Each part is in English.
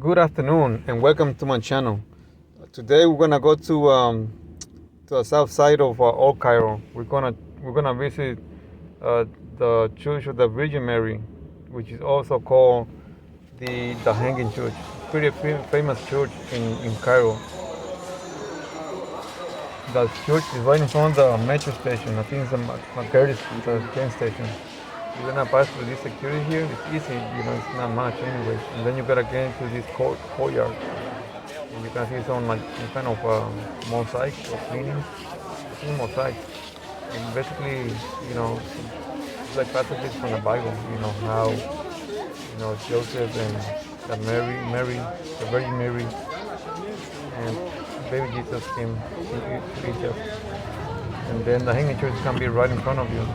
Good afternoon and welcome to my channel. Today we're gonna go to the south side of Old Cairo. We're gonna visit the Church of the Virgin Mary, which is also called the Hanging Church. Pretty famous church in Cairo. The church is right in front of the metro station. I think it's the McCurdy train station. You're gonna pass through this security here. It's easy, it's not much anyway. And then you gotta get into this courtyard. And you can see some kind of mosaic or cleaning. I think mosaic. And basically, it's like passages from the Bible. How Joseph and the Virgin Mary, and baby Jesus came to Egypt. And then the hanging church can be right in front of you.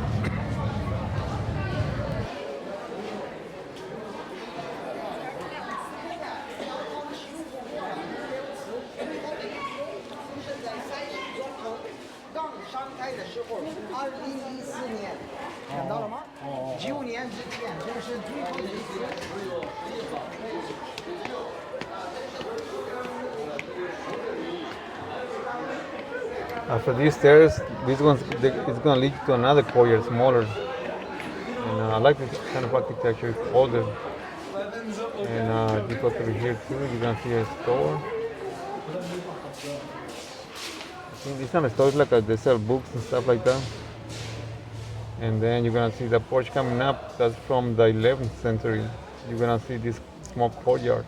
After these stairs, this one's is gonna lead to another courtyard, smaller. And I like this kind of architecture. It's older. And you go through here too. You're gonna see a store. I think this kind of store is like they sell books and stuff like that. And then you're gonna see the porch coming up. That's from the 11th century. You're gonna see this small courtyard.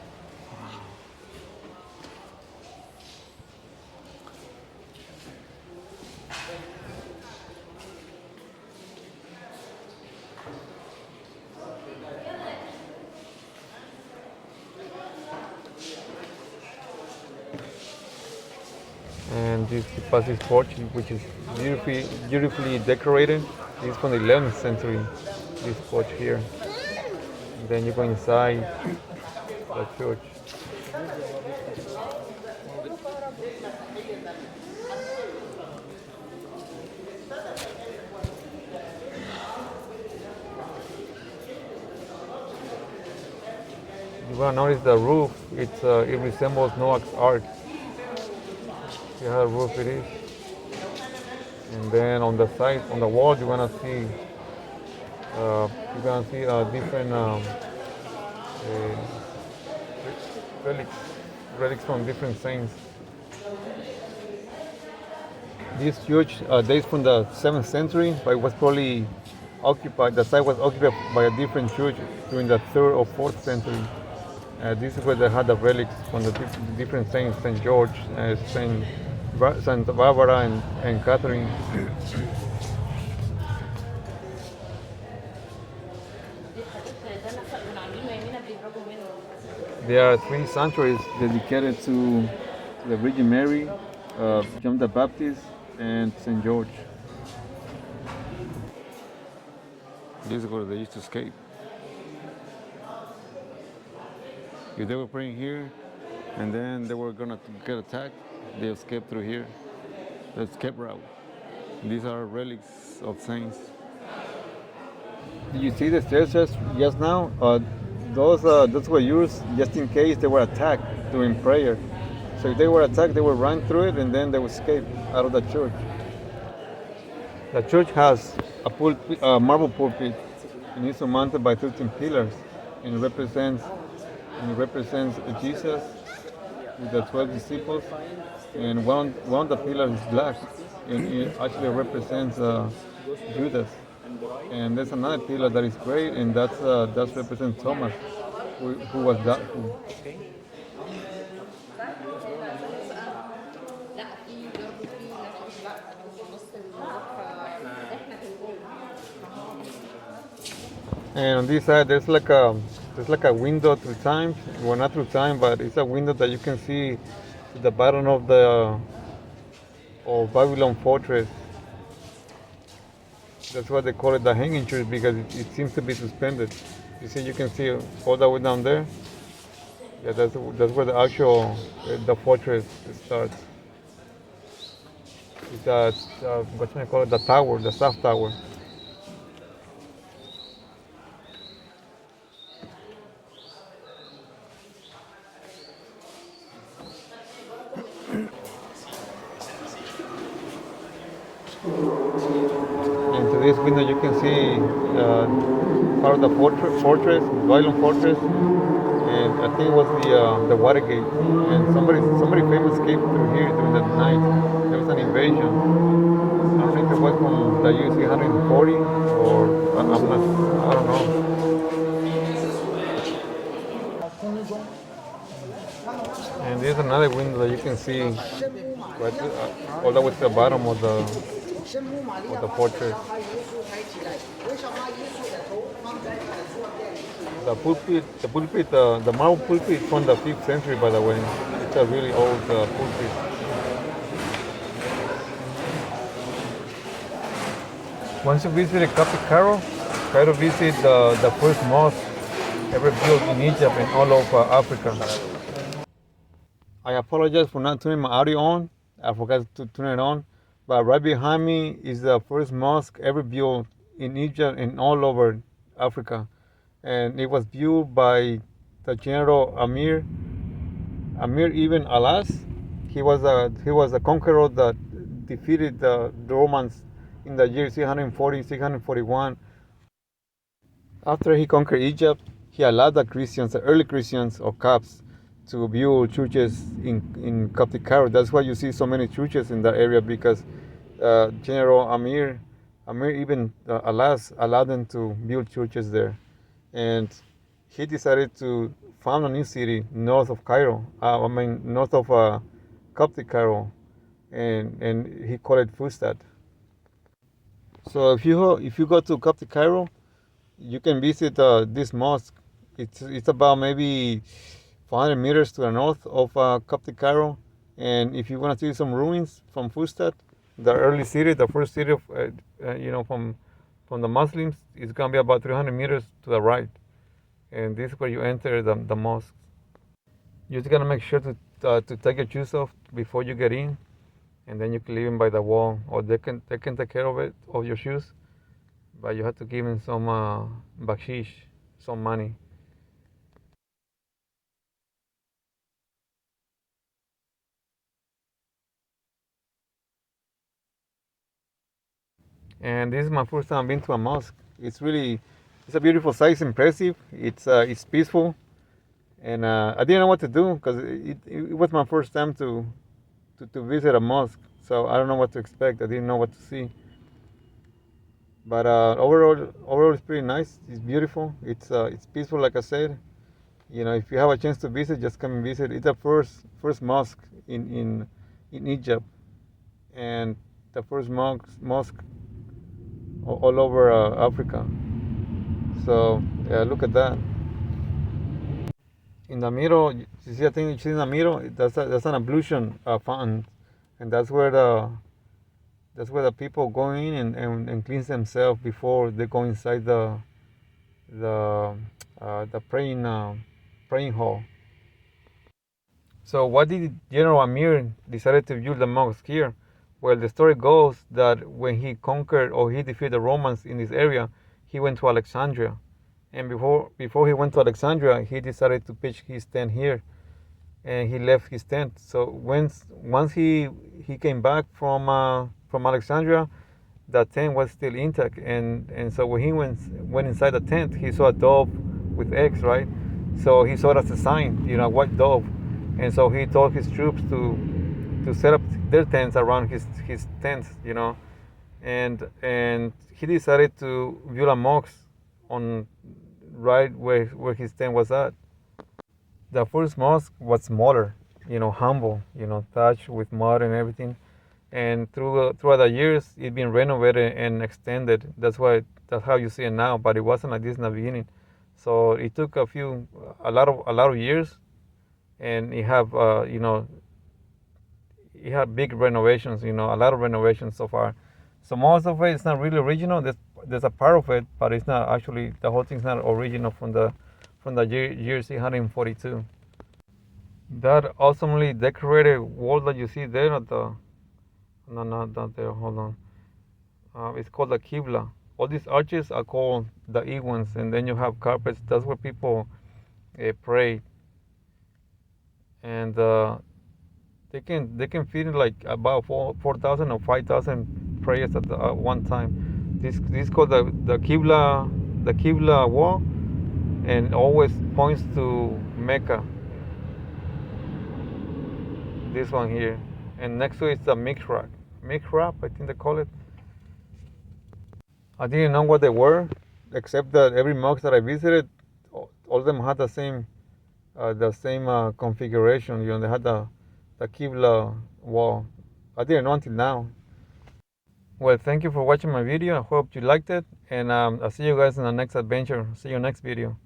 And this passes porch, which is beautifully decorated. This is from the 11th century. This porch here. And then you go inside the church. You wanna notice the roof? It resembles Noah's Ark. See how the roof it is. And then on the side, on the wall, you're gonna see different relics, relics from different saints. This church dates from the 7th century, but it was probably occupied. The site was occupied by a different church during the 3rd or 4th century. This is where they had the relics from the different saints: Saint George, Saint Barbara, and Catherine. There are 3 sanctuaries dedicated to the Virgin Mary, John the Baptist, and Saint George. This is where they used to escape. If they were praying here, and then they were gonna get attacked, they escaped through here. The escape route. These are relics of saints. Did you see the stairs just now? Those were used just in case they were attacked during prayer. So if they were attacked, they would run through it and then they would escape out of the church. The church has a marble pulpit, and it's surmounted by 13 pillars, and it represents Jesus with the 12 disciples. And one of the pillars is black, and it actually represents Judas. And there's another pillar that is gray, and that represents Thomas, who was that. And on this side, there's like a window through time. Well, not through time, but it's a window that you can see the bottom of Babylon fortress. That's why they call it the hanging church, because it seems to be suspended. You can see all the way down there. Yeah, that's where the actual the fortress starts. It's what can I call it? The tower, the south tower. window you can see part of the fortress, the island fortress, and I think it was the water gate. And somebody famous came through here during the night. There was an invasion. I don't know if it was from the year 340 or I'm not. I don't know. And there's another window that you can see right all the way to the bottom of the fortress. The marble pulpit from the 5th century, by the way. It's a really old pulpit. Once you visit Cairo, try to visit the first mosque ever built in Egypt and all over Africa. I apologize for not turning my audio on. I forgot to turn it on. But right behind me is the first mosque ever built in Egypt and all over Africa. And it was built by the general Amr Ibn Ala-as. He was a conqueror that defeated the Romans in the year 640, 641. After he conquered Egypt, he allowed the Christians, the early Christians or Copts, to build churches in Coptic Cairo. That's why you see so many churches in that area, because General Amr Ibn Ala-as allowed them to build churches there. And he decided to found a new city north of Cairo. North of Coptic Cairo, and he called it Fustat. So if you go to Coptic Cairo, you can visit this mosque. It's about maybe 400 meters to the north of Coptic Cairo, and if you want to see some ruins from Fustat, the early city, the first city of from the Muslims, it's gonna be about 300 meters to the right, and this is where you enter the mosque. You just gotta make sure to take your shoes off before you get in, and then you can leave them by the wall, or they can take care of your shoes, but you have to give them some bakshish, some money. And this is my first time being to a mosque. It's a beautiful sight. It's impressive. It's peaceful, and I didn't know what to do because it was my first time to visit a mosque. So I don't know what to expect. I didn't know what to see. But overall, it's pretty nice. It's beautiful. It's peaceful, like I said. If you have a chance to visit, just come and visit. It's the first mosque in Egypt, and the first mosque all over Africa. So yeah, look at that. In the middle, you see a thing you see in the middle. That's an ablution fountain, and that's where the people go in and cleanse themselves before they go inside the praying hall. So why did General Amir decided to build the mosque here? Well, the story goes that when he conquered or he defeated the Romans in this area, he went to Alexandria. And before he went to Alexandria, he decided to pitch his tent here, and he left his tent. So once he came back from Alexandria, the tent was still intact. And so when he went inside the tent, he saw a dove with eggs, right? So he saw it as a sign, a white dove. And so he told his troops to set up their tents around his tents, and he decided to build a mosque on right where his tent was at. The first mosque was smaller, humble, thatched with mud and everything. And throughout the years, it's been renovated and extended. That's how you see it now. But it wasn't like this in the beginning. So it took a lot of years, and it had big renovations. A lot of renovations so far. So most of it is not really original. There's a part of it, but it's not actually, the whole thing's not original from the year 642. That awesomely decorated wall that you see there no, not there, hold on. It's called the Qibla. All these arches are called the Iwans, and then you have carpets. That's where people pray. And they can fit in like about 4,000 or 5,000 prayers at one time. This is called the Qibla wall, and always points to Mecca. This one here, and next to it is the mihrab. Mihrab, I think they call it. I didn't know what they were, except that every mosque that I visited, all of them had the same configuration. You know, they had the Qibla wall. I didn't know until now. Well, thank you for watching my video. I hope you liked it, and I'll see you guys in the next adventure. See you next video.